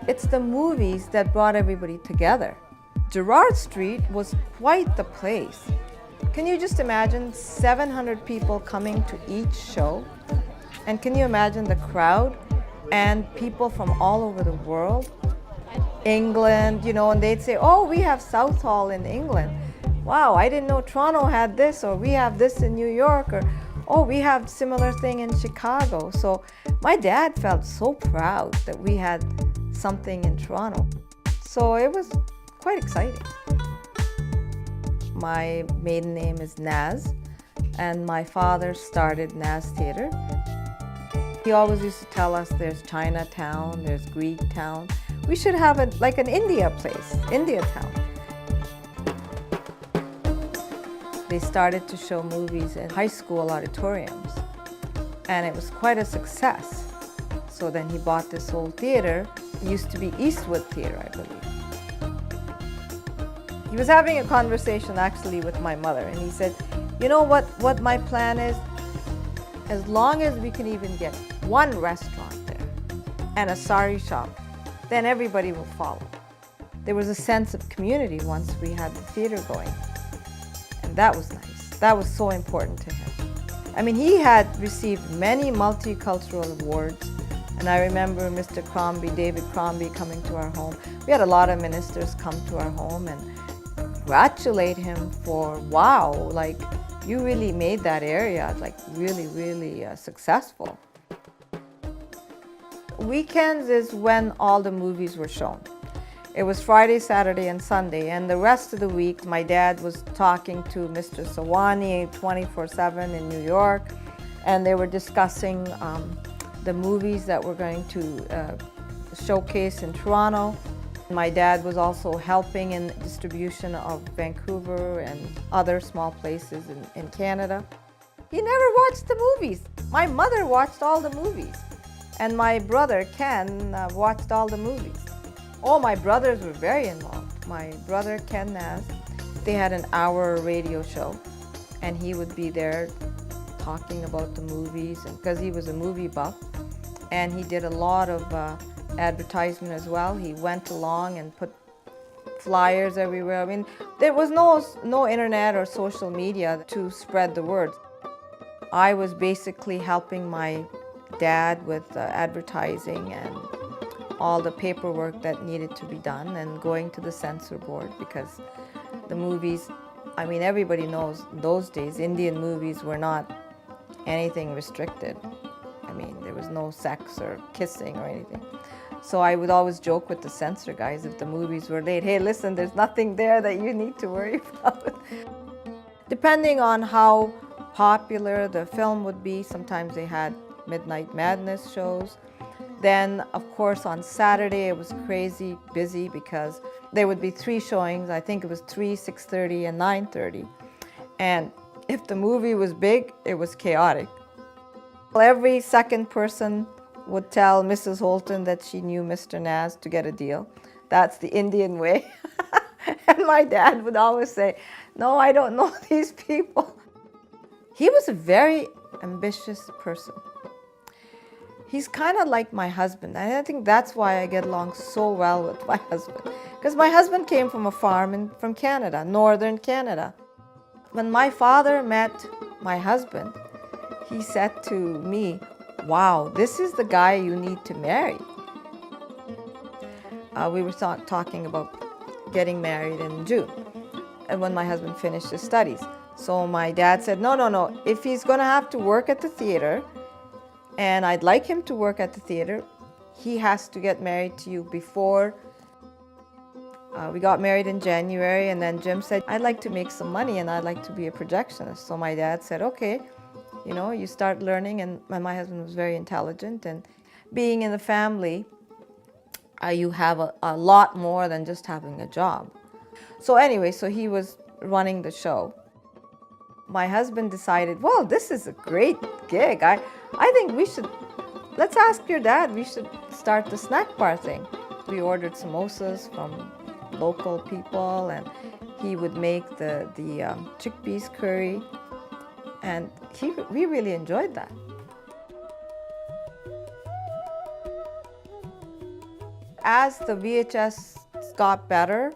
It's the movies that brought everybody together. Gerrard Street was quite the place. Can you just imagine 700 people coming to each show? And can you imagine the crowd and people from all over the world? England, and they'd say, oh, we have Southall in England. Wow, I didn't know Toronto had this, or we have this in New York, or oh, we have similar thing in Chicago. So my dad felt so proud that we had something in Toronto. So it was quite exciting. My maiden name is Naz, and my father started Naaz Theatre. He always used to tell us there's Chinatown, there's Greek Town. We should have like an India place, India Town. They started to show movies in high school auditoriums, and it was quite a success. So then he bought this whole theater. It used to be Eastwood Theatre, I believe. He was having a conversation actually with my mother, and he said, you know what my plan is? As long as we can even get one restaurant there and a sari shop, then everybody will follow. There was a sense of community once we had the theater going. And that was nice. That was so important to him. I mean, he had received many multicultural awards. And I remember Mr. Crombie, David Crombie, coming to our home. We had a lot of ministers come to our home and congratulate him for, wow, like, you really made that area like really, really successful. Weekends is when all the movies were shown. It was Friday, Saturday, and Sunday, and the rest of the week my dad was talking to Mr. Sawani 24/7 in New York, and they were discussing the movies that were going to showcase in Toronto. My dad was also helping in distribution of Vancouver and other small places in Canada. He never watched the movies. My mother watched all the movies. And my brother, Ken, watched all the movies. Oh, my brothers were very involved. My brother, Gian Naz, they had an hour radio show. And he would be there talking about the movies, because he was a movie buff. And he did a lot of advertisement as well. He went along and put flyers everywhere. I mean, there was no internet or social media to spread the word. I was basically helping my dad with advertising and all the paperwork that needed to be done, and going to the censor board, because the movies, I mean, everybody knows those days Indian movies were not anything restricted. I mean, there was no sex or kissing or anything. So I would always joke with the censor guys if the movies were late, hey, listen, there's nothing there that you need to worry about. Depending on how popular the film would be, sometimes they had Midnight Madness shows. Then, of course, on Saturday it was crazy busy because there would be 3 showings. I think it was 3, 6:30, and 9:30. And if the movie was big, it was chaotic. Every second person would tell Mrs. Holton that she knew Mr. Naz to get a deal. That's the Indian way. And my dad would always say, no, I don't know these people. He was a very ambitious person. He's kind of like my husband. And I think that's why I get along so well with my husband. Because my husband came from a farm from Canada, northern Canada. When my father met my husband, he said to me, wow, this is the guy you need to marry. We were talking about getting married in June, and when my husband finished his studies. So my dad said, no, if he's going to have to work at the theater, and I'd like him to work at the theater, he has to get married to you before. We got married in January, and then Jim said, I'd like to make some money and I'd like to be a projectionist. So my dad said, okay, you start learning, and my husband was very intelligent, and being in the family, you have a lot more than just having a job. So anyway, so he was running the show. My husband decided, well, this is a great gig. I think let's ask your dad, we should start the snack bar thing. We ordered samosas from local people, and he would make the chickpeas curry, and we really enjoyed that. As the VHS got better,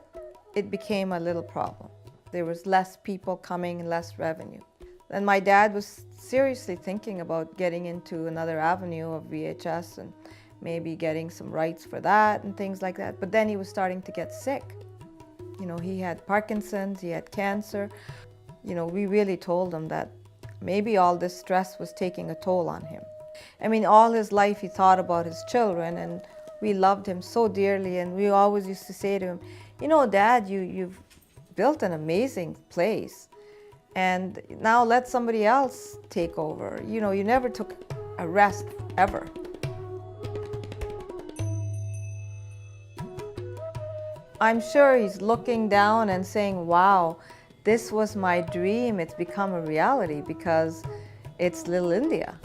it became a little problem. There was less people coming, less revenue. And my dad was seriously thinking about getting into another avenue of VHS and maybe getting some rights for that and things like that. But then he was starting to get sick. You know, he had Parkinson's, he had cancer. You know, we really told him that maybe all this stress was taking a toll on him. I mean, all his life he thought about his children, and we loved him so dearly, and we always used to say to him, you know, Dad, you've built an amazing place, and now let somebody else take over. You know, you never took a rest, ever. I'm sure he's looking down and saying, wow, this was my dream. It's become a reality because it's Little India.